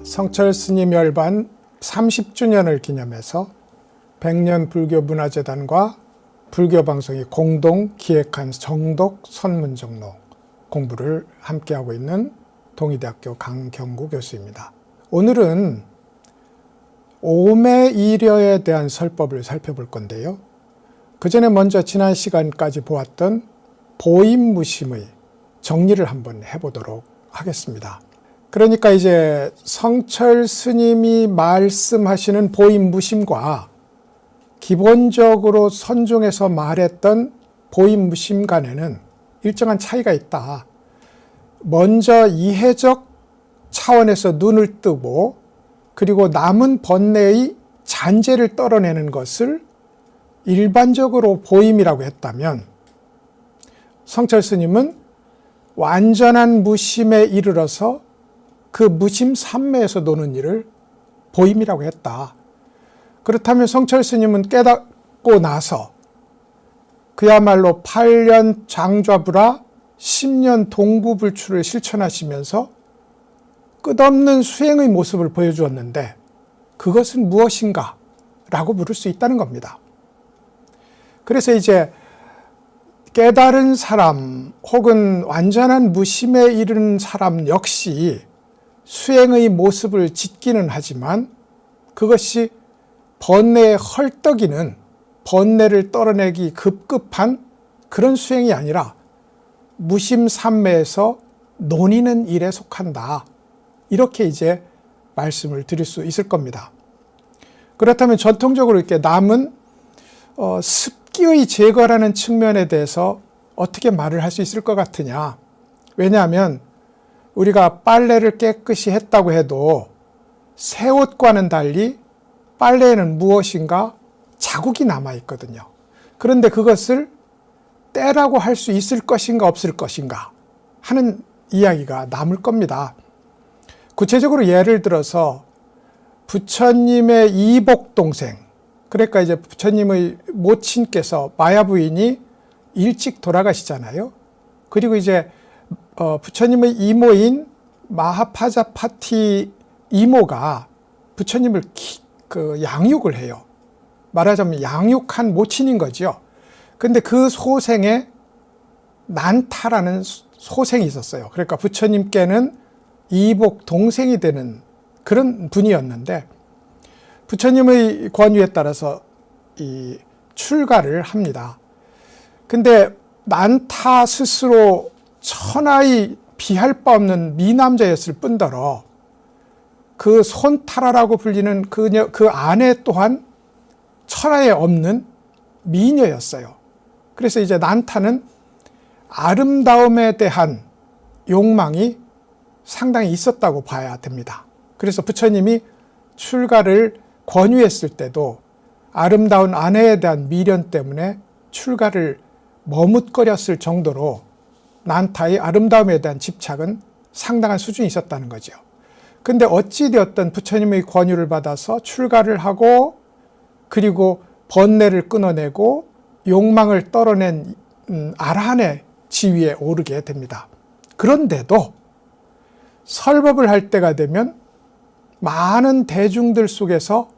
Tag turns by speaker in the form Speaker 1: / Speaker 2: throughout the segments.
Speaker 1: 성철 스님 열반 30주년을 기념해서 백년 불교 문화재단과 불교방송이 공동 기획한 정독 선문정록 공부를 함께하고 있는 동의대학교 강경구 교수입니다. 오늘은 오매이려에 대한 설법을 살펴볼 건데요. 그 전에 먼저 지난 시간까지 보았던 보임무심의 정리를 한번 해보도록 하겠습니다. 그러니까 이제 성철 스님이 말씀하시는 보임무심과 기본적으로 선종해서 말했던 보임무심 간에는 일정한 차이가 있다. 먼저 이해적 차원에서 눈을 뜨고 그리고 남은 번뇌의 잔재를 떨어내는 것을 일반적으로 보임이라고 했다면 성철 스님은 완전한 무심에 이르러서 그 무심 삼매에서 노는 일을 보임이라고 했다. 그렇다면 성철 스님은 깨닫고 나서 그야말로 8년 장좌불화 10년 동부불출을 실천하시면서 끝없는 수행의 모습을 보여주었는데 그것은 무엇인가? 라고 물을 수 있다는 겁니다. 그래서 이제 깨달은 사람 혹은 완전한 무심에 이르는 사람 역시 수행의 모습을 짓기는 하지만 그것이 번뇌에 헐떡이는 번뇌를 떨어내기 급급한 그런 수행이 아니라 무심삼매에서 논의는 일에 속한다. 이렇게 이제 말씀을 드릴 수 있을 겁니다. 그렇다면 전통적으로 이렇게 남은 습기의 제거라는 측면에 대해서 어떻게 말을 할 수 있을 것 같으냐. 왜냐하면 우리가 빨래를 깨끗이 했다고 해도 새 옷과는 달리 빨래에는 무엇인가 자국이 남아있거든요. 그런데 그것을 때라고 할 수 있을 것인가 없을 것인가 하는 이야기가 남을 겁니다. 구체적으로 예를 들어서 부처님의 이복 동생, 그러니까 이제 부처님의 모친께서 마야 부인이 일찍 돌아가시잖아요. 그리고 이제 부처님의 이모인 마하파자파티 이모가 부처님을 양육을 해요. 말하자면 양육한 모친인 거죠. 근데 그 소생에 난타라는 소생이 있었어요. 그러니까 부처님께는 이복 동생이 되는 그런 분이었는데 부처님의 권유에 따라서 이 출가를 합니다. 근데 난타 스스로 천하의 비할 바 없는 미남자였을 뿐더러 그 손타라라고 불리는 그 아내 또한 천하에 없는 미녀였어요. 그래서 이제 난타는 아름다움에 대한 욕망이 상당히 있었다고 봐야 됩니다. 그래서 부처님이 출가를 권유했을 때도 아름다운 아내에 대한 미련 때문에 출가를 머뭇거렸을 정도로 난타의 아름다움에 대한 집착은 상당한 수준이 있었다는 거죠. 근데 어찌되었든 부처님의 권유를 받아서 출가를 하고 그리고 번뇌를 끊어내고 욕망을 떨어낸 아라한의 지위에 오르게 됩니다. 그런데도 설법을 할 때가 되면 많은 대중들 속에서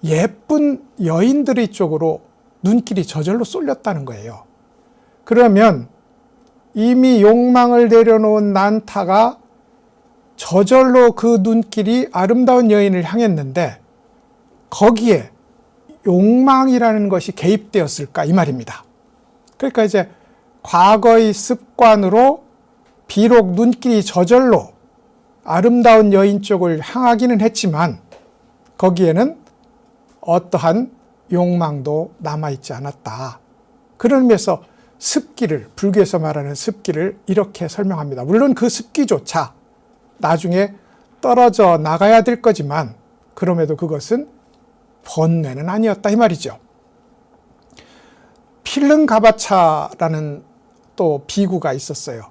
Speaker 1: 예쁜 여인들의 쪽으로 눈길이 저절로 쏠렸다는 거예요. 그러면 이미 욕망을 내려놓은 난타가 저절로 그 눈길이 아름다운 여인을 향했는데 거기에 욕망이라는 것이 개입되었을까 이 말입니다. 그러니까 이제 과거의 습관으로 비록 눈길이 저절로 아름다운 여인 쪽을 향하기는 했지만 거기에는 어떠한 욕망도 남아있지 않았다. 그런 의미에서 습기를, 불교에서 말하는 습기를 이렇게 설명합니다. 물론 그 습기조차 나중에 떨어져 나가야 될 거지만 그럼에도 그것은 번뇌는 아니었다 이 말이죠. 필릉가바차라는 또 비구가 있었어요.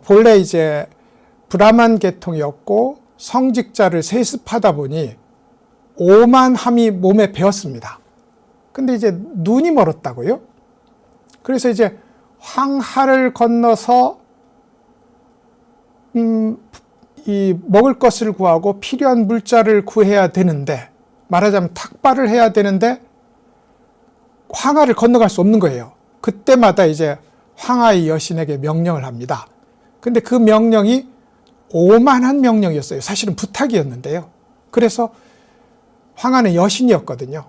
Speaker 1: 본래 이제 브라만 계통이었고 성직자를 세습하다 보니 오만함이 몸에 배었습니다. 근데 이제 눈이 멀었다고요. 그래서 이제 황하를 건너서 이 먹을 것을 구하고 필요한 물자를 구해야 되는데, 말하자면 탁발을 해야 되는데 황하를 건너갈 수 없는 거예요. 그때마다 이제 황하의 여신에게 명령을 합니다. 근데 그 명령이 오만한 명령이었어요. 사실은 부탁이었는데요. 그래서 황하는 여신이었거든요.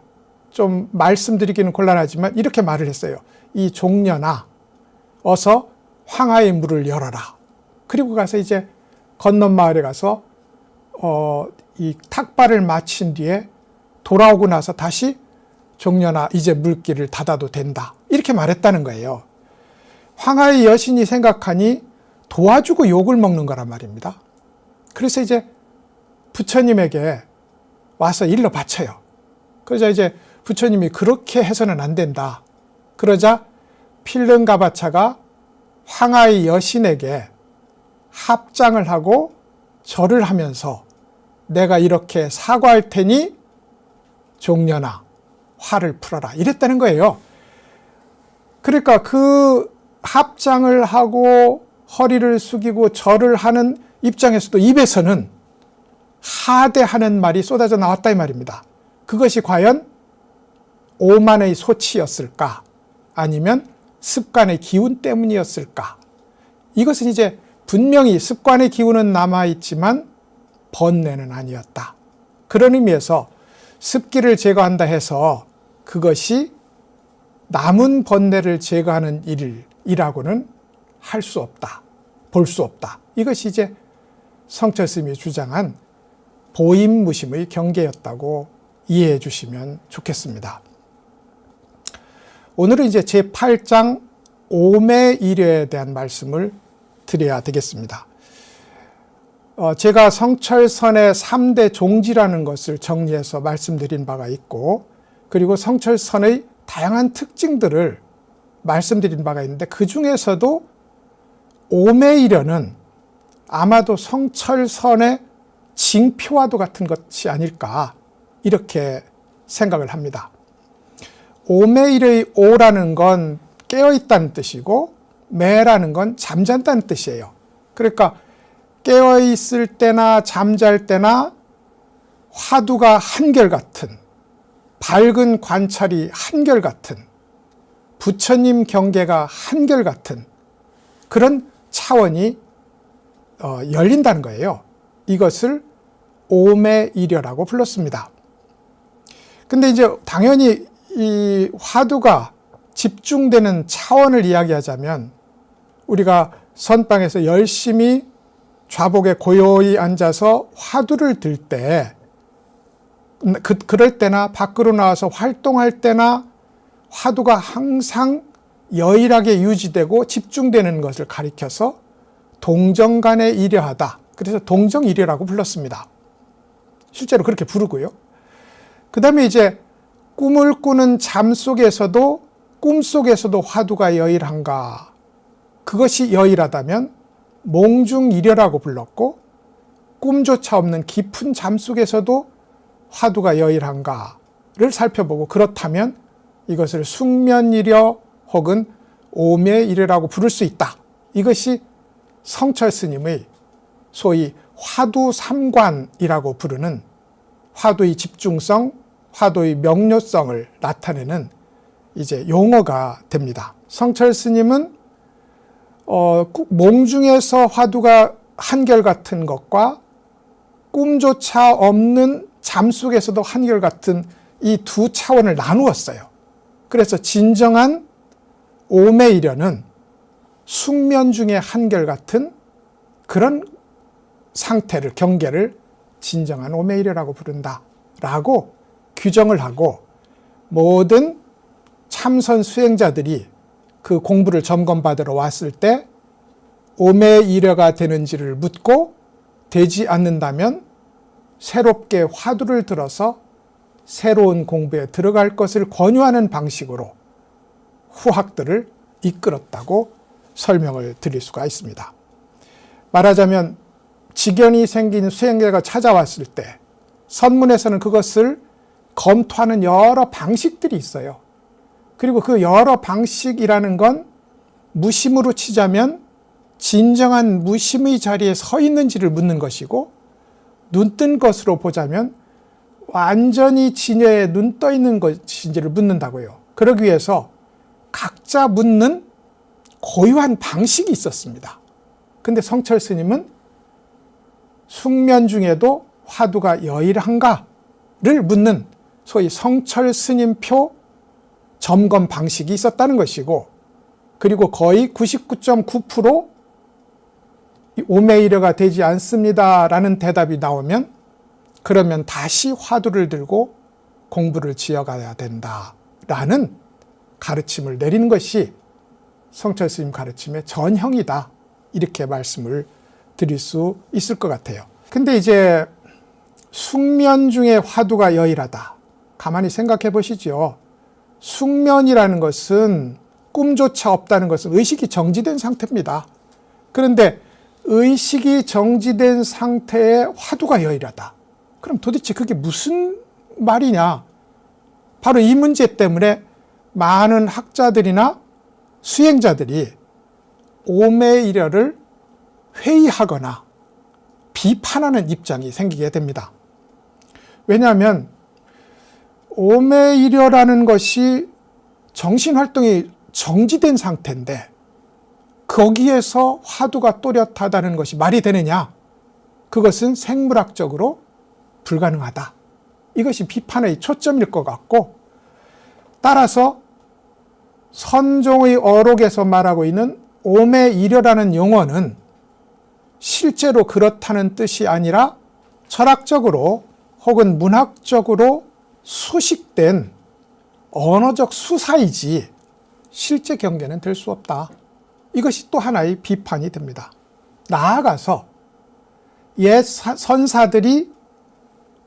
Speaker 1: 좀 말씀드리기는 곤란하지만 이렇게 말을 했어요. 이 종려나 어서 황하의 문을 열어라. 그리고 가서 이제 건넌 마을에 가서 이 탁발을 마친 뒤에 돌아오고 나서 다시 종려나 이제 물길을 닫아도 된다. 이렇게 말했다는 거예요. 황하의 여신이 생각하니 도와주고 욕을 먹는 거란 말입니다. 그래서 이제 부처님에게 와서 일러 바쳐요. 그러자 이제 부처님이 그렇게 해서는 안 된다. 그러자 필름가바차가 황하의 여신에게 합장을 하고 절을 하면서 내가 이렇게 사과할 테니 종려나 화를 풀어라. 이랬다는 거예요. 그러니까 그 합장을 하고 허리를 숙이고 절을 하는 입장에서도 입에서는 하대하는 말이 쏟아져 나왔다 이 말입니다. 그것이 과연 오만의 소치였을까? 아니면 습관의 기운 때문이었을까? 이것은 이제 분명히 습관의 기운은 남아있지만 번뇌는 아니었다. 그런 의미에서 습기를 제거한다 해서 그것이 남은 번뇌를 제거하는 일이라고는 할 수 없다. 볼 수 없다. 이것이 이제 성철 스님이 주장한 보임무심의 경계였다고 이해해 주시면 좋겠습니다. 오늘은 이제 제8장 오매일여에 대한 말씀을 드려야 되겠습니다. 제가 성철선의 3대 종지라는 것을 정리해서 말씀드린 바가 있고, 그리고 성철선의 다양한 특징들을 말씀드린 바가 있는데, 그 중에서도 오매일여는 아마도 성철선의 징표와도 같은 것이 아닐까 이렇게 생각을 합니다. 오매일의 오라는 건 깨어있다는 뜻이고 매라는 건 잠잔다는 뜻이에요. 그러니까 깨어있을 때나 잠잘 때나 화두가 한결같은, 밝은 관찰이 한결같은, 부처님 경계가 한결같은 그런 차원이 열린다는 거예요. 이것을 오매일여라고 불렀습니다. 근데 이제 당연히 이 화두가 집중되는 차원을 이야기하자면 우리가 선방에서 열심히 좌복에 고요히 앉아서 화두를 들 때, 그럴 때나 밖으로 나와서 활동할 때나 화두가 항상 여일하게 유지되고 집중되는 것을 가리켜서 동정간에 일여하다. 그래서 동정일여라고 불렀습니다. 실제로 그렇게 부르고요. 그 다음에 이제 꿈을 꾸는 잠 속에서도 꿈 속에서도 화두가 여일한가? 그것이 여일하다면 몽중일여라고 불렀고, 꿈조차 없는 깊은 잠 속에서도 화두가 여일한가를 살펴보고, 그렇다면 이것을 숙면일여 혹은 오매일여라고 부를 수 있다. 이것이 성철 스님의 소위 화두 삼관이라고 부르는 화두의 집중성, 화두의 명료성을 나타내는 이제 용어가 됩니다. 성철 스님은 몽중에서 화두가 한결같은 것과 꿈조차 없는 잠 속에서도 한결같은 이 두 차원을 나누었어요. 그래서 진정한 오매일여는 숙면 중에 한결같은 그런 상태를, 경계를 진정한 오매일여라고 부른다라고 규정을 하고, 모든 참선 수행자들이 그 공부를 점검받으러 왔을 때 오매일여가 되는지를 묻고 되지 않는다면 새롭게 화두를 들어서 새로운 공부에 들어갈 것을 권유하는 방식으로 후학들을 이끌었다고 설명을 드릴 수가 있습니다. 말하자면 지견이 생긴 수행자가 찾아왔을 때 선문에서는 그것을 검토하는 여러 방식들이 있어요. 그리고 그 여러 방식이라는 건 무심으로 치자면 진정한 무심의 자리에 서 있는지를 묻는 것이고, 눈뜬 것으로 보자면 완전히 진여에 눈 떠 있는 것인지를 묻는다고요. 그러기 위해서 각자 묻는 고유한 방식이 있었습니다. 근데 성철 스님은 숙면 중에도 화두가 여일한가를 묻는 소위 성철 스님표 점검 방식이 있었다는 것이고, 그리고 거의 99.9% 오매이려가 되지 않습니다라는 대답이 나오면, 그러면 다시 화두를 들고 공부를 지어가야 된다라는 가르침을 내리는 것이 성철 스님 가르침의 전형이다, 이렇게 말씀을 드릴 수 있을 것 같아요. 근데 이제 숙면 중에 화두가 여일하다, 가만히 생각해 보시죠. 숙면이라는 것은 꿈조차 없다는 것은 의식이 정지된 상태입니다. 그런데 의식이 정지된 상태에 화두가 여일하다. 그럼 도대체 그게 무슨 말이냐? 바로 이 문제 때문에 많은 학자들이나 수행자들이 오매이려를 회의하거나 비판하는 입장이 생기게 됩니다. 왜냐하면 오매이려라는 것이 정신활동이 정지된 상태인데 거기에서 화두가 또렷하다는 것이 말이 되느냐? 그것은 생물학적으로 불가능하다. 이것이 비판의 초점일 것 같고, 따라서 선종의 어록에서 말하고 있는 오매이려라는 용어는 실제로 그렇다는 뜻이 아니라 철학적으로 혹은 문학적으로 수식된 언어적 수사이지 실제 경계는 될 수 없다. 이것이 또 하나의 비판이 됩니다. 나아가서 옛 선사들이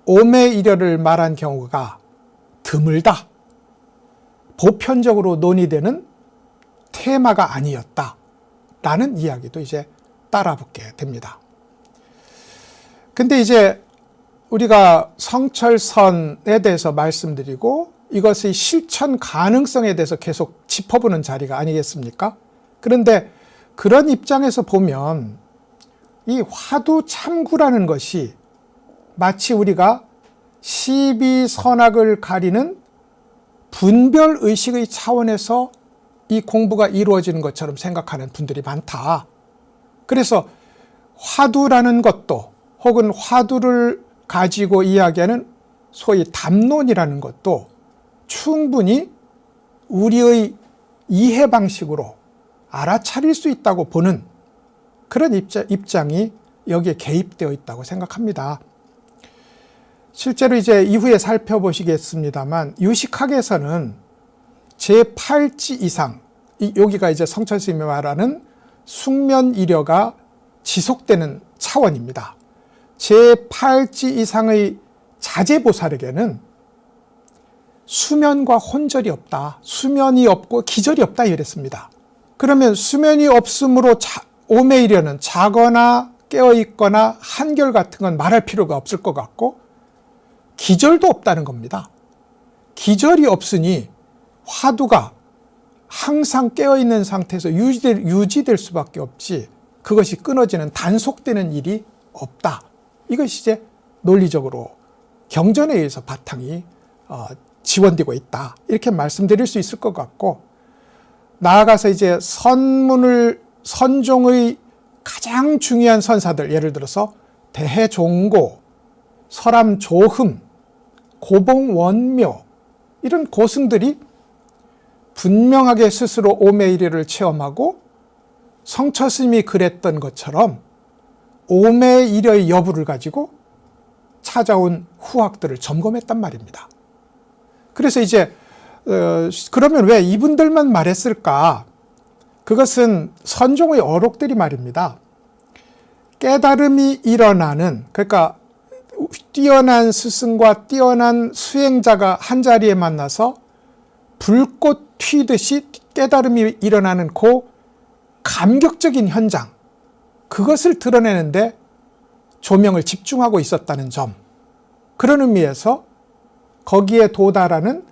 Speaker 1: 오매이려를 말한 경우가 드물다, 보편적으로 논의되는 테마가 아니었다라는 이야기도 이제 따라붙게 됩니다. 근데 이제 우리가 성철선에 대해서 말씀드리고 이것의 실천 가능성에 대해서 계속 짚어보는 자리가 아니겠습니까? 그런데 그런 입장에서 보면 이 화두 참구라는 것이 마치 우리가 시비선악을 가리는 분별의식의 차원에서 이 공부가 이루어지는 것처럼 생각하는 분들이 많다. 그래서 화두라는 것도, 혹은 화두를 가지고 이야기하는 소위 담론이라는 것도 충분히 우리의 이해 방식으로 알아차릴 수 있다고 보는 그런 입장이 여기에 개입되어 있다고 생각합니다. 실제로 이제 이후에 살펴보시겠습니다만, 유식학에서는 제8지 이상, 여기가 이제 성철 스님이 말하는 숙면이려가 지속되는 차원입니다. 제8지 이상의 자제보살에게는 수면과 혼절이 없다, 수면이 없고 기절이 없다 이랬습니다. 그러면 수면이 없으므로 오매이려는 자거나 깨어있거나 한결 같은 건 말할 필요가 없을 것 같고, 기절도 없다는 겁니다. 기절이 없으니 화두가 항상 깨어있는 상태에서 유지될 수밖에 없지, 그것이 끊어지는, 단속되는 일이 없다. 이것이 이제 논리적으로 경전에 의해서 바탕이 지원되고 있다, 이렇게 말씀드릴 수 있을 것 같고, 나아가서 이제 선종의 가장 중요한 선사들, 예를 들어서 대해종고, 설암조흠, 고봉원묘, 이런 고승들이 분명하게 스스로 오매이려를 체험하고 성처스님이 그랬던 것처럼 오매이려의 여부를 가지고 찾아온 후학들을 점검했단 말입니다. 그래서 이제 그러면 왜 이분들만 말했을까? 그것은 선종의 어록들이 말입니다. 깨달음이 일어나는, 그러니까 뛰어난 스승과 뛰어난 수행자가 한자리에 만나서 불꽃 튀듯이 깨달음이 일어나는 그 감격적인 현장, 그것을 드러내는데 조명을 집중하고 있었다는 점, 그런 의미에서 거기에 도달하는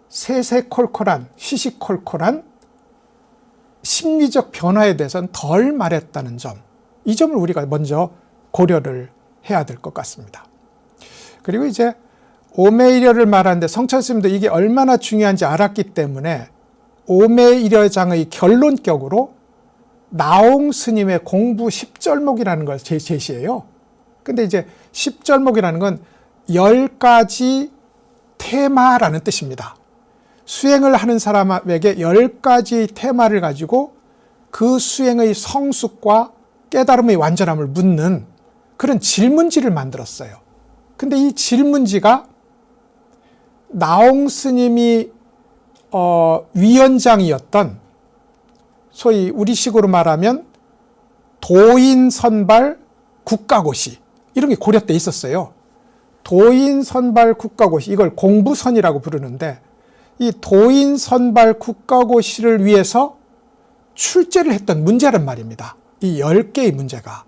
Speaker 1: 세세콜콜한, 시시콜콜한 심리적 변화에 대해서는 덜 말했다는 점, 이 점을 우리가 먼저 고려를 해야 될 것 같습니다. 그리고 이제 오메이려를 말하는데 성철 스님도 이게 얼마나 중요한지 알았기 때문에 오메이려장의 결론격으로 나옹 스님의 공부 10절목이라는 걸 제시해요. 근데 이제 10절목이라는 건 10가지 테마라는 뜻입니다. 수행을 하는 사람에게 10가지 테마를 가지고 그 수행의 성숙과 깨달음의 완전함을 묻는 그런 질문지를 만들었어요. 근데 이 질문지가 나옹 스님이 위원장이었던 소위 우리식으로 말하면 도인선발 국가고시 이런 게 고려 때 있었어요. 도인선발 국가고시, 이걸 공부선이라고 부르는데 이 도인선발 국가고시를 위해서 출제를 했던 문제란 말입니다. 이 10개의 문제가.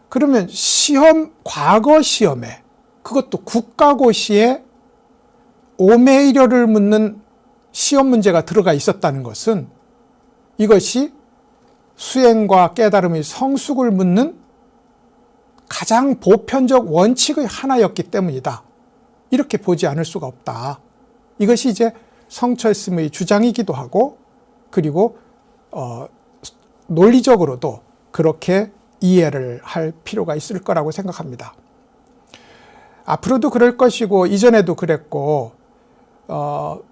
Speaker 1: 그러면 과거 시험에, 그것도 국가고시에 오메이려를 묻는 시험 문제가 들어가 있었다는 것은 이것이 수행과 깨달음의 성숙을 묻는 가장 보편적 원칙의 하나였기 때문이다. 이렇게 보지 않을 수가 없다. 이것이 이제 성철 스님의 주장이기도 하고, 그리고 논리적으로도 그렇게 이해를 할 필요가 있을 거라고 생각합니다. 앞으로도 그럴 것이고 이전에도 그랬고,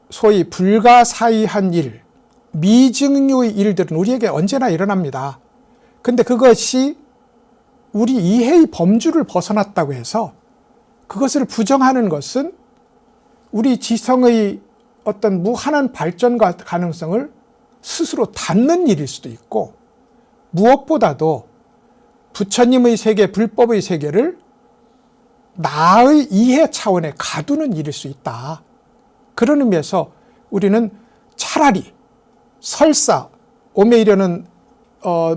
Speaker 1: 소위 불가사의한 일, 미증류의 일들은 우리에게 언제나 일어납니다. 근데 그것이 우리 이해의 범주를 벗어났다고 해서 그것을 부정하는 것은 우리 지성의 어떤 무한한 발전과 가능성을 스스로 닫는 일일 수도 있고, 무엇보다도 부처님의 세계, 불법의 세계를 나의 이해 차원에 가두는 일일 수 있다. 그런 의미에서 우리는 차라리 설사 오메이려는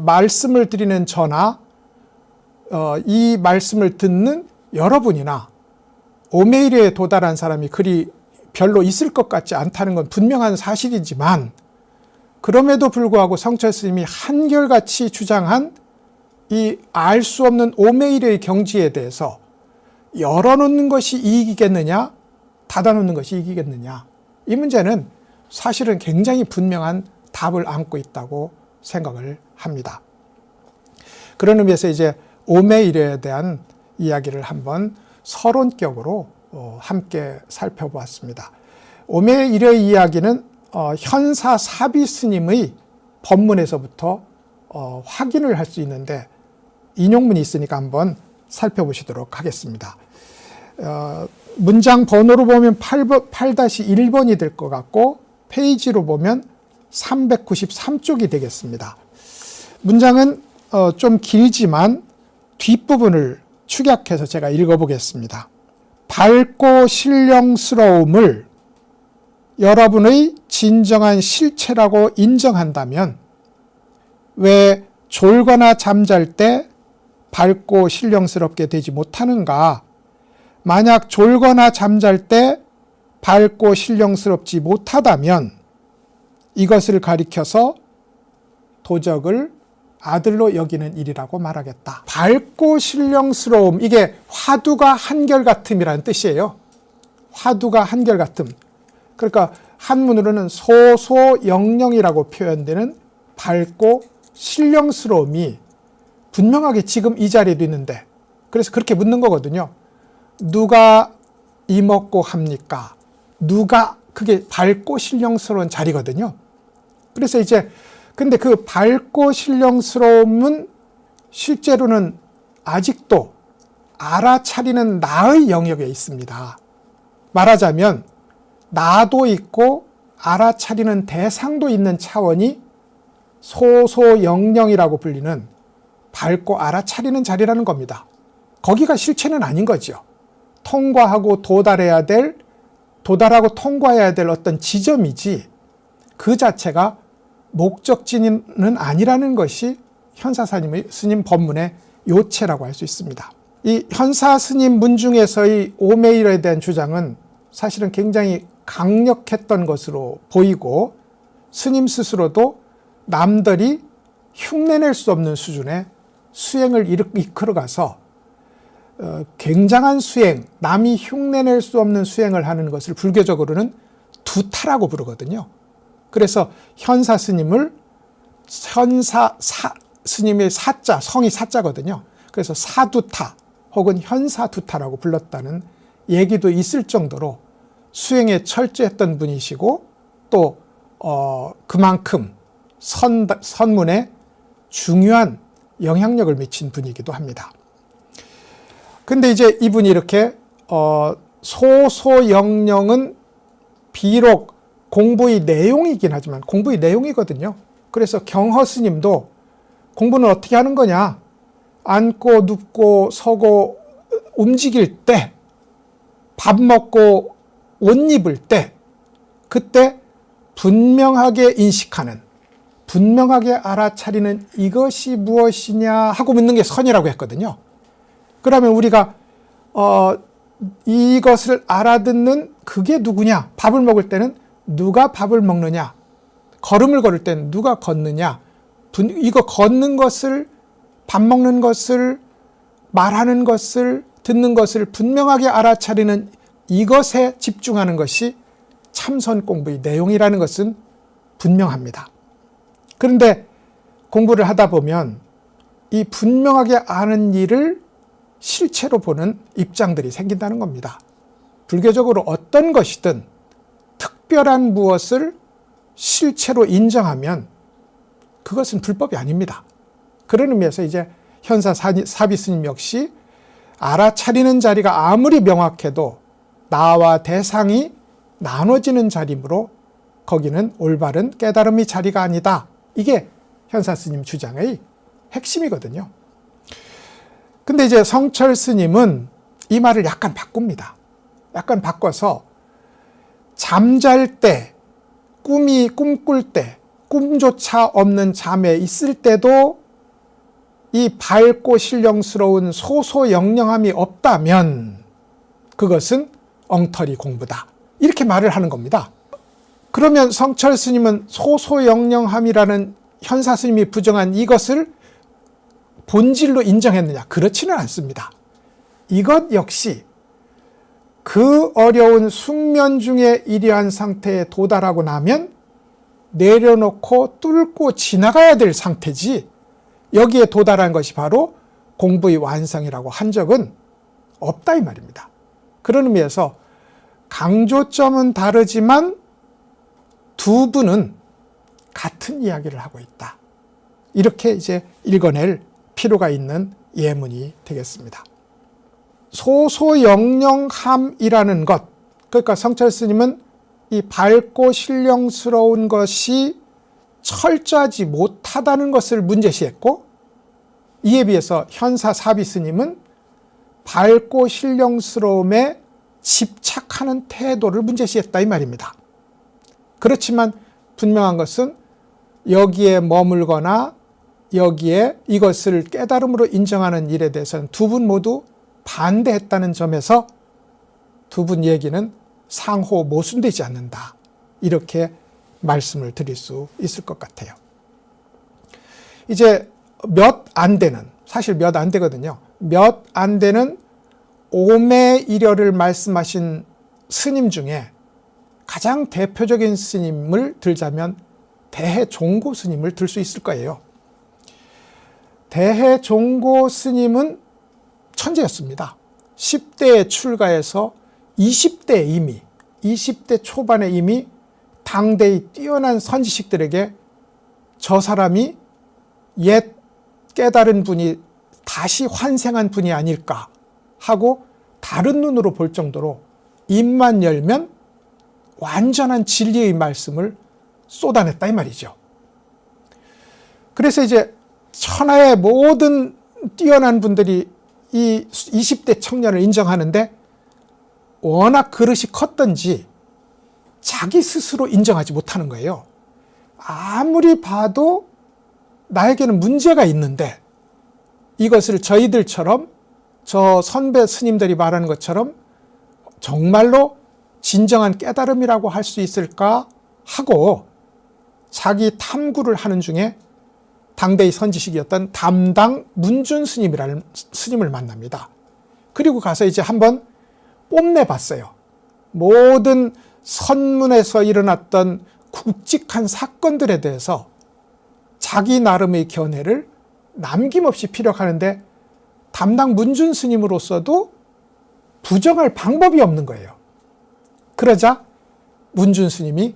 Speaker 1: 말씀을 드리는 저나 이 말씀을 듣는 여러분이나 오메이려에 도달한 사람이 그리 별로 있을 것 같지 않다는 건 분명한 사실이지만, 그럼에도 불구하고 성철 스님이 한결같이 주장한 이 알 수 없는 오메이려의 경지에 대해서 열어놓는 것이 이익이겠느냐, 닫아놓는 것이 이익이겠느냐, 이 문제는 사실은 굉장히 분명한 답을 안고 있다고 생각을 합니다. 그런 의미에서 이제 오메이려에 대한 이야기를 한번 서론격으로 함께 살펴보았습니다. 오메이려의 이야기는 현사 사비 스님의 법문에서부터 확인을 할 수 있는데 인용문이 있으니까 한번 살펴보시도록 하겠습니다. 문장 번호로 보면 8-1번이 될 것 같고 페이지로 보면 393쪽이 되겠습니다. 문장은 좀 길지만 뒷부분을 축약해서 제가 읽어보겠습니다. 밝고 신령스러움을 여러분의 진정한 실체라고 인정한다면 왜 졸거나 잠잘 때 밝고 신령스럽게 되지 못하는가? 만약 졸거나 잠잘 때 밝고 신령스럽지 못하다면 이것을 가리켜서 도적을 아들로 여기는 일이라고 말하겠다. 밝고 신령스러움, 이게 화두가 한결같음이라는 뜻이에요. 화두가 한결같음. 그러니까 한문으로는 소소영령이라고 표현되는 밝고 신령스러움이 분명하게 지금 이 자리에도 있는데, 그래서 그렇게 묻는 거거든요. 누가 이먹고 합니까? 누가, 그게 밝고 신령스러운 자리거든요. 그래서 이제 근데 그 밝고 신령스러움은 실제로는 아직도 알아차리는 나의 영역에 있습니다. 말하자면 나도 있고 알아차리는 대상도 있는 차원이 소소영령이라고 불리는 밝고 알아차리는 자리라는 겁니다. 거기가 실체는 아닌 거죠. 통과하고 도달하고 통과해야 될 어떤 지점이지 그 자체가 목적지는 아니라는 것이 현사 스님 법문의 요체라고 할 수 있습니다. 이 현사 스님 문 중에서의 오메이려에 대한 주장은 사실은 굉장히 강력했던 것으로 보이고 스님 스스로도 남들이 흉내낼 수 없는 수준의 수행을 이끌어가서 굉장한 수행, 남이 흉내낼 수 없는 수행을 하는 것을 불교적으로는 두타라고 부르거든요. 그래서 현사 스님을 스님의 사자, 성이 사자거든요. 그래서 사두타 혹은 현사두타라고 불렀다는 얘기도 있을 정도로 수행에 철저했던 분이시고 또 그만큼 선문에 중요한 영향력을 미친 분이기도 합니다. 근데 이제 이분이 이렇게 소소영령은 비록 공부의 내용이긴 하지만 공부의 내용이거든요. 그래서 경허 스님도 공부는 어떻게 하는 거냐? 앉고 눕고 서고 움직일 때, 밥 먹고 옷 입을 때, 그때 분명하게 인식하는, 분명하게 알아차리는 이것이 무엇이냐 하고 묻는 게 선이라고 했거든요. 그러면 우리가 이것을 알아듣는 그게 누구냐? 밥을 먹을 때는 누가 밥을 먹느냐? 걸음을 걸을 때는 누가 걷느냐? 이거 걷는 것을, 밥 먹는 것을, 말하는 것을, 듣는 것을 분명하게 알아차리는 이것에 집중하는 것이 참선 공부의 내용이라는 것은 분명합니다. 그런데 공부를 하다 보면 이 분명하게 아는 일을 실체로 보는 입장들이 생긴다는 겁니다. 불교적으로 어떤 것이든 특별한 무엇을 실체로 인정하면 그것은 불법이 아닙니다. 그런 의미에서 이제 현사 사비 스님 역시 알아차리는 자리가 아무리 명확해도 나와 대상이 나눠지는 자리이므로 거기는 올바른 깨달음의 자리가 아니다. 이게 현사 스님 주장의 핵심이거든요. 근데 이제 성철 스님은 이 말을 약간 바꿉니다. 약간 바꿔서 잠잘 때, 꿈꿀 때, 꿈조차 없는 잠에 있을 때도 이 밝고 신령스러운 소소영령함이 없다면 그것은 엉터리 공부다. 이렇게 말을 하는 겁니다. 그러면 성철 스님은 소소영령함이라는 현사 스님이 부정한 이것을 본질로 인정했느냐? 그렇지는 않습니다. 이것 역시 그 어려운 숙면 중에 이러한 상태에 도달하고 나면 내려놓고 뚫고 지나가야 될 상태지 여기에 도달한 것이 바로 공부의 완성이라고 한 적은 없다 이 말입니다. 그런 의미에서 강조점은 다르지만 두 분은 같은 이야기를 하고 있다. 이렇게 이제 읽어낼 필요가 있는 예문이 되겠습니다. 소소영령함이라는 것, 그러니까 성철 스님은 이 밝고 신령스러운 것이 철저하지 못하다는 것을 문제시했고, 이에 비해서 현사 사비 스님은 밝고 신령스러움에 집착하는 태도를 문제시했다 이 말입니다. 그렇지만 분명한 것은 여기에 머물거나 여기에 이것을 깨달음으로 인정하는 일에 대해서는 두 분 모두 반대했다는 점에서 두 분 얘기는 상호 모순되지 않는다. 이렇게 말씀을 드릴 수 있을 것 같아요. 이제 몇 안 되는, 사실 몇 안 되거든요. 몇 안 되는 오매이려를 말씀하신 스님 중에 가장 대표적인 스님을 들자면 대해종고 스님을 들 수 있을 거예요. 대해종고 스님은 천재였습니다. 10대에 출가해서 20대에 이미 20대 초반에 이미 당대의 뛰어난 선지식들에게 저 사람이 옛 깨달은 분이 다시 환생한 분이 아닐까 하고 다른 눈으로 볼 정도로 입만 열면 완전한 진리의 말씀을 쏟아냈다 이 말이죠. 그래서 이제 천하의 모든 뛰어난 분들이 이 20대 청년을 인정하는데 워낙 그릇이 컸던지 자기 스스로 인정하지 못하는 거예요. 아무리 봐도 나에게는 문제가 있는데 이것을 저희들처럼 저 선배 스님들이 말하는 것처럼 정말로 진정한 깨달음이라고 할 수 있을까 하고 자기 탐구를 하는 중에 당대의 선지식이었던 담당 문준 스님이라는 스님을 만납니다. 그리고 가서 이제 한번 뽐내봤어요. 모든 선문에서 일어났던 굵직한 사건들에 대해서 자기 나름의 견해를 남김없이 피력하는데 담당 문준 스님으로서도 부정할 방법이 없는 거예요. 그러자 문준 스님이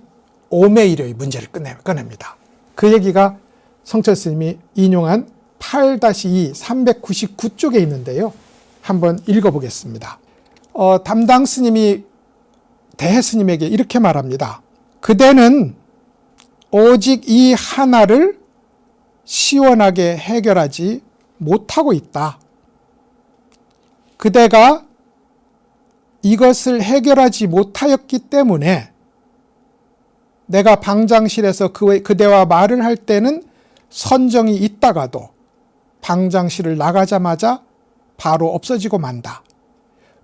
Speaker 1: 오매이려의 문제를 꺼냅니다. 그 얘기가 성철 스님이 인용한 8-2 399쪽에 있는데요. 한번 읽어보겠습니다. 담당 스님이 대해 스님에게 이렇게 말합니다. 그대는 오직 이 하나를 시원하게 해결하지 못하고 있다. 그대가 이것을 해결하지 못하였기 때문에 내가 방장실에서 그대와 말을 할 때는 선정이 있다가도 방장실을 나가자마자 바로 없어지고 만다.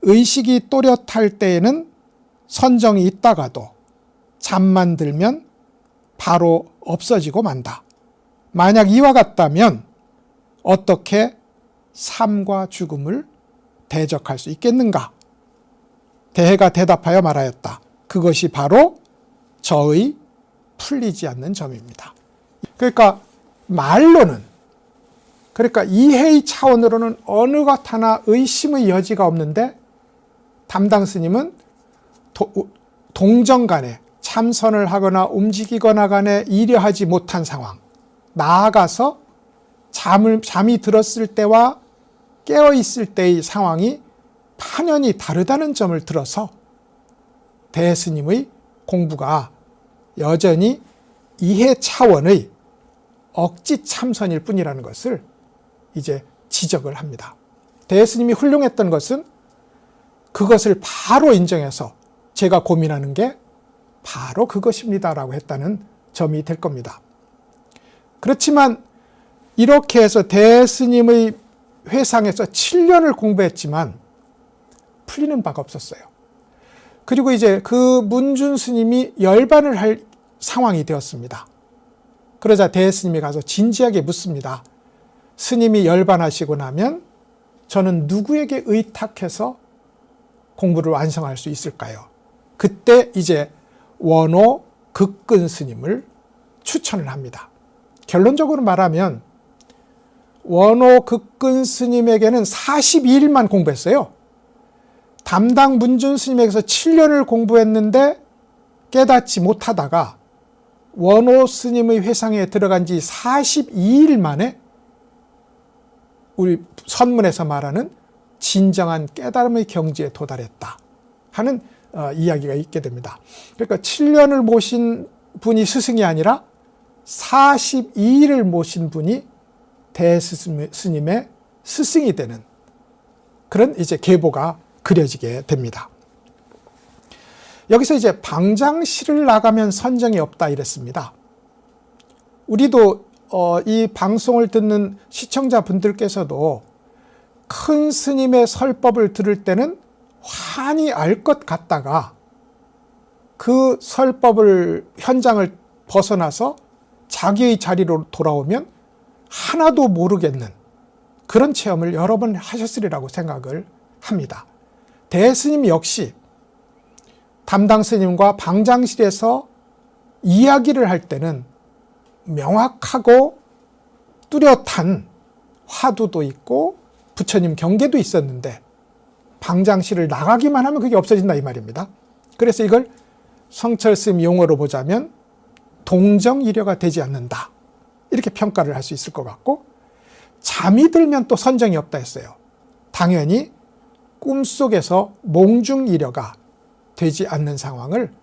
Speaker 1: 의식이 또렷할 때에는 선정이 있다가도 잠만 들면 바로 없어지고 만다. 만약 이와 같다면 어떻게 삶과 죽음을 대적할 수 있겠는가? 대해가 대답하여 말하였다. 그것이 바로 저의 풀리지 않는 점입니다. 그러니까 말로는, 그러니까 이해의 차원으로는 어느 것 하나 의심의 여지가 없는데 담당 스님은 동정 간에 참선을 하거나 움직이거나 간에 이려하지 못한 상황, 나아가서 잠이 들었을 때와 깨어있을 때의 상황이 판연히 다르다는 점을 들어서 대스님의 공부가 여전히 이해 차원의 억지 참선일 뿐이라는 것을 이제 지적을 합니다. 대스님이 훌륭했던 것은 그것을 바로 인정해서 제가 고민하는 게 바로 그것입니다라고 했다는 점이 될 겁니다. 그렇지만 이렇게 해서 대스님의 회상에서 7년을 공부했지만 풀리는 바가 없었어요. 그리고 이제 그 문준 스님이 열반을 할 상황이 되었습니다. 그러자 대스님이 가서 진지하게 묻습니다. 스님이 열반하시고 나면 저는 누구에게 의탁해서 공부를 완성할 수 있을까요? 그때 이제 원호 극근 스님을 추천을 합니다. 결론적으로 말하면 원호 극근 스님에게는 42일만 공부했어요. 담당 문준 스님에게서 7년을 공부했는데 깨닫지 못하다가 원호 스님의 회상에 들어간 지 42일 만에 우리 선문에서 말하는 진정한 깨달음의 경지에 도달했다 하는 이야기가 있게 됩니다. 그러니까 7년을 모신 분이 스승이 아니라 42일을 모신 분이 대스님의 스승이 되는 그런 이제 계보가 그려지게 됩니다. 여기서 이제 방장실을 나가면 선정이 없다 이랬습니다. 우리도 이 방송을 듣는 시청자분들께서도 큰 스님의 설법을 들을 때는 환히 알 것 같다가 그 설법을 현장을 벗어나서 자기의 자리로 돌아오면 하나도 모르겠는 그런 체험을 여러 번 하셨으리라고 생각을 합니다. 대스님 역시 담당 스님과 방장실에서 이야기를 할 때는 명확하고 뚜렷한 화두도 있고 부처님 경계도 있었는데 방장실을 나가기만 하면 그게 없어진다 이 말입니다. 그래서 이걸 성철 스님 용어로 보자면 동정이려가 되지 않는다 이렇게 평가를 할 수 있을 것 같고, 잠이 들면 또 선정이 없다 했어요. 당연히 꿈속에서 몽중이려가 되지 않는 상황을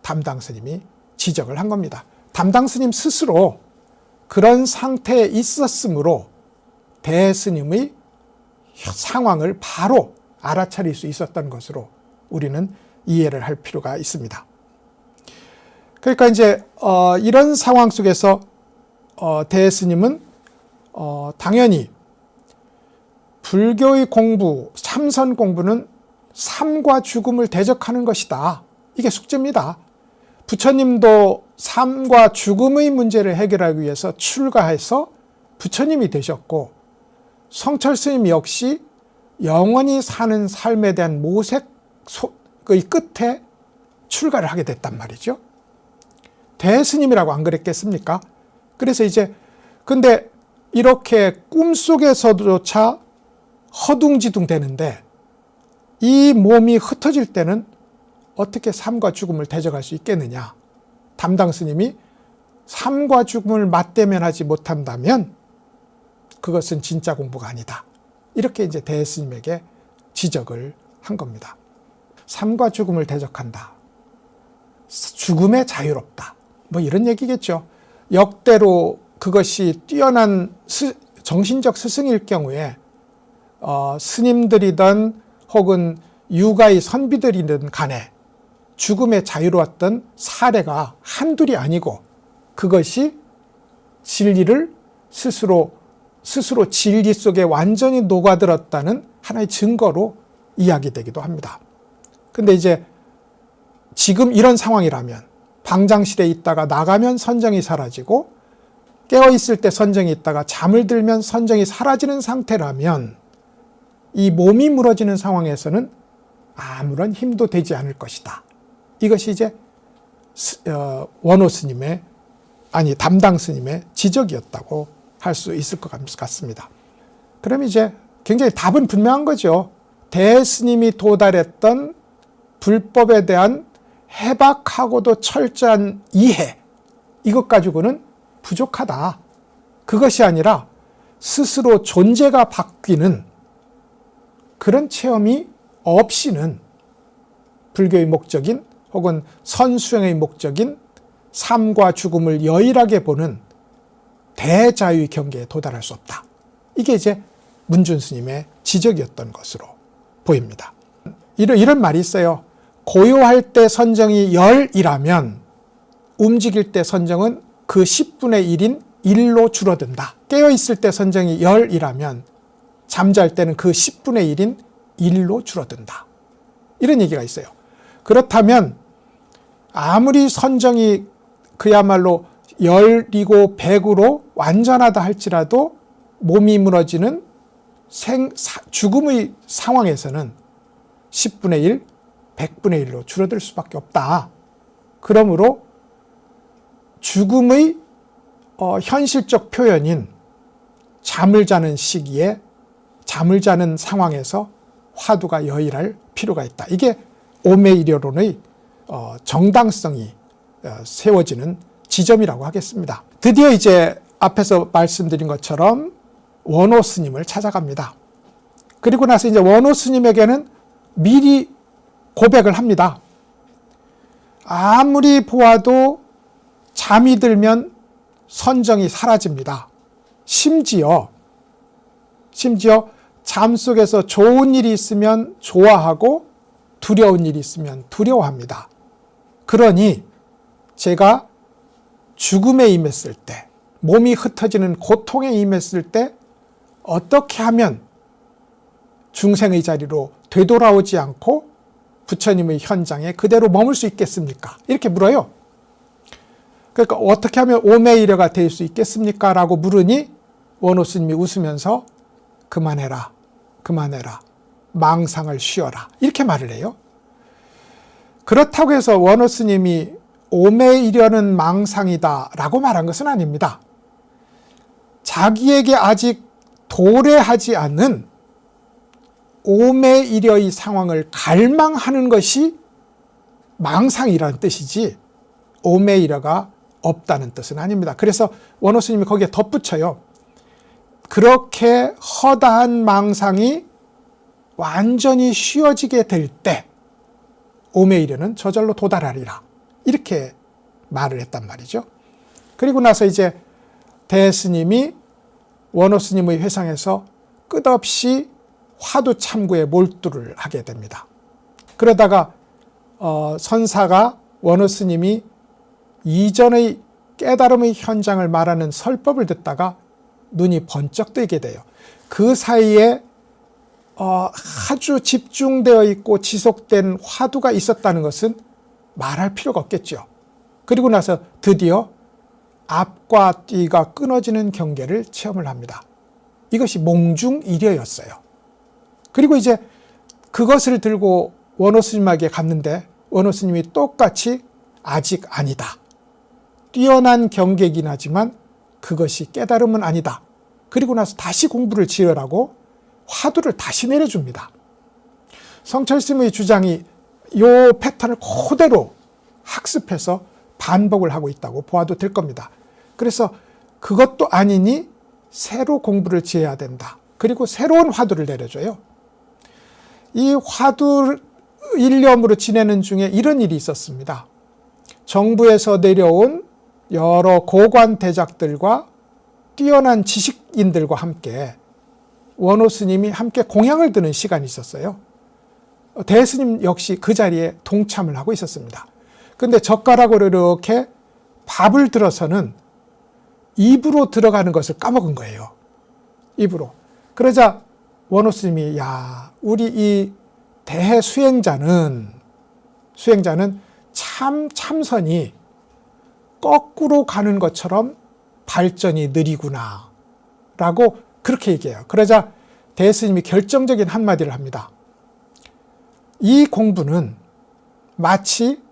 Speaker 1: 담당 스님이 지적을 한 겁니다. 담당 스님 스스로 그런 상태에 있었으므로 대스님의 상황을 바로 알아차릴 수 있었던 것으로 우리는 이해를 할 필요가 있습니다. 그러니까 이제 이런 상황 속에서 대스님은 당연히 불교의 공부, 참선 공부는 삶과 죽음을 대적하는 것이다. 이게 숙제입니다. 부처님도 삶과 죽음의 문제를 해결하기 위해서 출가해서 부처님이 되셨고, 성철 스님 역시 영원히 사는 삶에 대한 모색의 끝에 출가를 하게 됐단 말이죠. 대스님이라고 안 그랬겠습니까? 그래서 이제 근데 이렇게 꿈속에서조차 허둥지둥 되는데 이 몸이 흩어질 때는 어떻게 삶과 죽음을 대적할 수 있겠느냐. 담당 스님이 삶과 죽음을 맞대면하지 못한다면 그것은 진짜 공부가 아니다. 이렇게 이제 대스님에게 지적을 한 겁니다. 삶과 죽음을 대적한다. 죽음에 자유롭다. 뭐 이런 얘기겠죠. 역대로 그것이 뛰어난 정신적 스승일 경우에 스님들이든 혹은 유가의 선비들이든 간에 죽음에 자유로웠던 사례가 한둘이 아니고 그것이 진리를 스스로 진리 속에 완전히 녹아들었다는 하나의 증거로 이야기되기도 합니다. 근데 이제 지금 이런 상황이라면 방장실에 있다가 나가면 선정이 사라지고 깨어있을 때 선정이 있다가 잠을 들면 선정이 사라지는 상태라면 이 몸이 무너지는 상황에서는 아무런 힘도 되지 않을 것이다. 이것이 이제 원호 스님의 담당 스님의 지적이었다고 할 수 있을 것 같습니다. 그럼 이제 굉장히 답은 분명한 거죠. 대스님이 도달했던 불법에 대한 해박하고도 철저한 이해, 이것 가지고는 부족하다. 그것이 아니라 스스로 존재가 바뀌는 그런 체험이 없이는 불교의 목적인 혹은 선수행의 목적인 삶과 죽음을 여일하게 보는 대자유의 경계에 도달할 수 없다. 이게 이제 문준 스님의 지적이었던 것으로 보입니다. 이런 말이 있어요. 고요할 때 선정이 10이라면 움직일 때 선정은 그 10분의 1인 1로 줄어든다. 깨어있을 때 선정이 10이라면 잠잘 때는 그 10분의 1인 1로 줄어든다. 이런 얘기가 있어요. 그렇다면 아무리 선정이 그야말로 10이고 100으로 완전하다 할지라도 몸이 무너지는 죽음의 상황에서는 10분의 1, 100분의 1로 줄어들 수밖에 없다. 그러므로 죽음의 현실적 표현인 잠을 자는 시기에 잠을 자는 상황에서 화두가 여일할 필요가 있다. 이게 오매이려론의 정당성이 세워지는 지점이라고 하겠습니다. 드디어 이제 앞에서 말씀드린 것처럼 원호 스님을 찾아갑니다. 그리고 나서 이제 원호 스님에게는 미리 고백을 합니다. 아무리 보아도 잠이 들면 선정이 사라집니다. 심지어 잠 속에서 좋은 일이 있으면 좋아하고 두려운 일이 있으면 두려워합니다. 그러니 제가 죽음에 임했을 때, 몸이 흩어지는 고통에 임했을 때 어떻게 하면 중생의 자리로 되돌아오지 않고 부처님의 현장에 그대로 머물 수 있겠습니까? 이렇게 물어요. 그러니까 어떻게 하면 오매이려가 될 수 있겠습니까? 라고 물으니 원호 스님이 웃으면서 그만해라. 망상을 쉬어라. 이렇게 말을 해요. 그렇다고 해서 원호 스님이 오매이려는 망상이다 라고 말한 것은 아닙니다. 자기에게 아직 도래하지 않은 오매이려의 상황을 갈망하는 것이 망상이라는 뜻이지 오매이려가 없다는 뜻은 아닙니다. 그래서 원호 스님이 거기에 덧붙여요. 그렇게 허다한 망상이 완전히 쉬어지게 될 때 오매이려는 저절로 도달하리라. 이렇게 말을 했단 말이죠. 그리고 나서 이제 대스님이 원호 스님의 회상에서 끝없이 화두 참구에 몰두를 하게 됩니다. 그러다가 선사가 원호 스님이 이전의 깨달음의 현장을 말하는 설법을 듣다가 눈이 번쩍 뜨게 돼요. 그 사이에 아주 집중되어 있고 지속된 화두가 있었다는 것은 말할 필요가 없겠죠. 그리고 나서 드디어 앞과 뒤가 끊어지는 경계를 체험을 합니다. 이것이 몽중일여였어요. 그리고 이제 그것을 들고 원호 스님에게 갔는데 원호 스님이 똑같이 아직 아니다. 뛰어난 경계이긴 하지만 그것이 깨달음은 아니다. 그리고 나서 다시 공부를 지으라고 화두를 다시 내려줍니다. 성철 스님의 주장이 이 패턴을 그대로 학습해서 반복을 하고 있다고 보아도 될 겁니다. 그래서 그것도 아니니 새로 공부를 지어야 된다. 그리고 새로운 화두를 내려줘요. 이 화두 일념으로 지내는 중에 이런 일이 있었습니다. 정부에서 내려온 여러 고관 대작들과 뛰어난 지식인들과 함께 원호 스님이 함께 공양을 드는 시간이 있었어요. 대스님 역시 그 자리에 동참을 하고 있었습니다. 그런데 젓가락으로 이렇게 밥을 들어서는 입으로 들어가는 것을 까먹은 거예요. 입으로. 그러자 원호 스님이 야, 우리 이 대해 수행자는 참선이 거꾸로 가는 것처럼 발전이 느리구나 라고 그렇게 얘기해요. 그러자 대스님이 결정적인 한마디를 합니다. 이 공부는 마치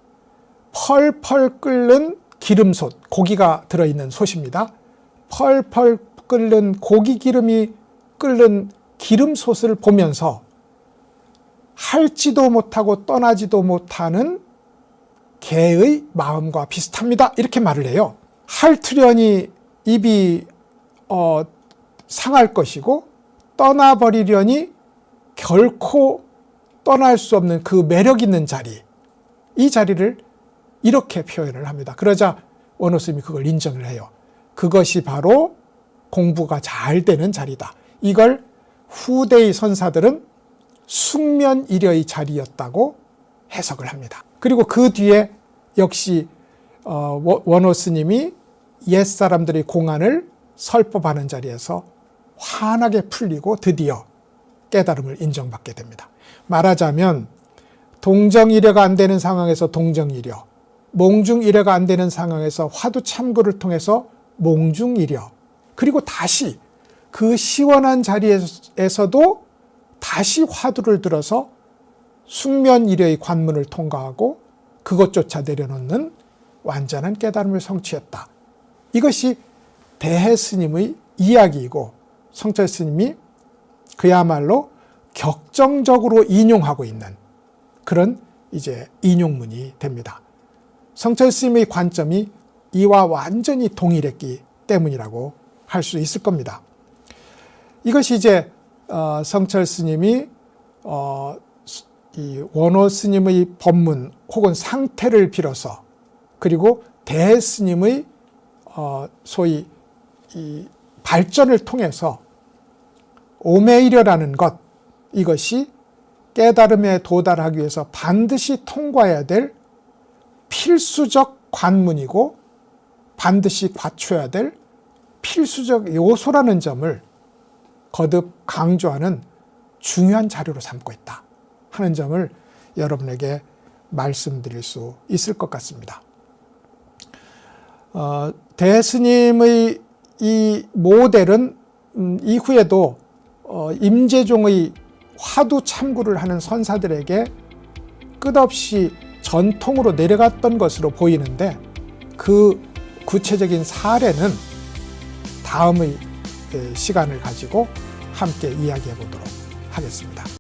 Speaker 1: 펄펄 끓는 기름솥, 고기가 들어있는 솥입니다. 펄펄 끓는 고기 기름이 끓는 기름솥을 보면서 할지도 못하고 떠나지도 못하는 개의 마음과 비슷합니다. 이렇게 말을 해요. 핥으려니 입이 상할 것이고 떠나버리려니 결코 떠날 수 없는 그 매력 있는 자리, 이 자리를 이렇게 표현을 합니다. 그러자 원호 스님이 그걸 인정을 해요. 그것이 바로 공부가 잘 되는 자리다. 이걸 후대의 선사들은 숙면일여의 자리였다고 해석을 합니다. 그리고 그 뒤에 역시 원호 스님이 옛사람들의 공안을 설법하는 자리에서 환하게 풀리고 드디어 깨달음을 인정받게 됩니다. 말하자면 동정일여가 안 되는 상황에서 동정일여, 몽중일여가 안 되는 상황에서 화두 참고를 통해서 몽중일여, 그리고 다시 그 시원한 자리에서도 다시 화두를 들어서 숙면일여의 관문을 통과하고 그것조차 내려놓는 완전한 깨달음을 성취했다. 이것이 대해 스님의 이야기이고 성철 스님이 그야말로 격정적으로 인용하고 있는 그런 이제 인용문이 됩니다. 성철 스님의 관점이 이와 완전히 동일했기 때문이라고 할 수 있을 겁니다. 이것이 이제 성철 스님이 이 원호 스님의 법문 혹은 상태를 빌어서 그리고 대해 스님의 소위 이 발전을 통해서 오매일여라는 것, 이것이 깨달음에 도달하기 위해서 반드시 통과해야 될 필수적 관문이고 반드시 갖춰야 될 필수적 요소라는 점을 거듭 강조하는 중요한 자료로 삼고 있다 하는 점을 여러분에게 말씀드릴 수 있을 것 같습니다. 대스님의 이 모델은 이후에도 임재종의 화두 참구를 하는 선사들에게 끝없이 전통으로 내려갔던 것으로 보이는데 그 구체적인 사례는 다음의 시간을 가지고 함께 이야기해 보도록 하겠습니다.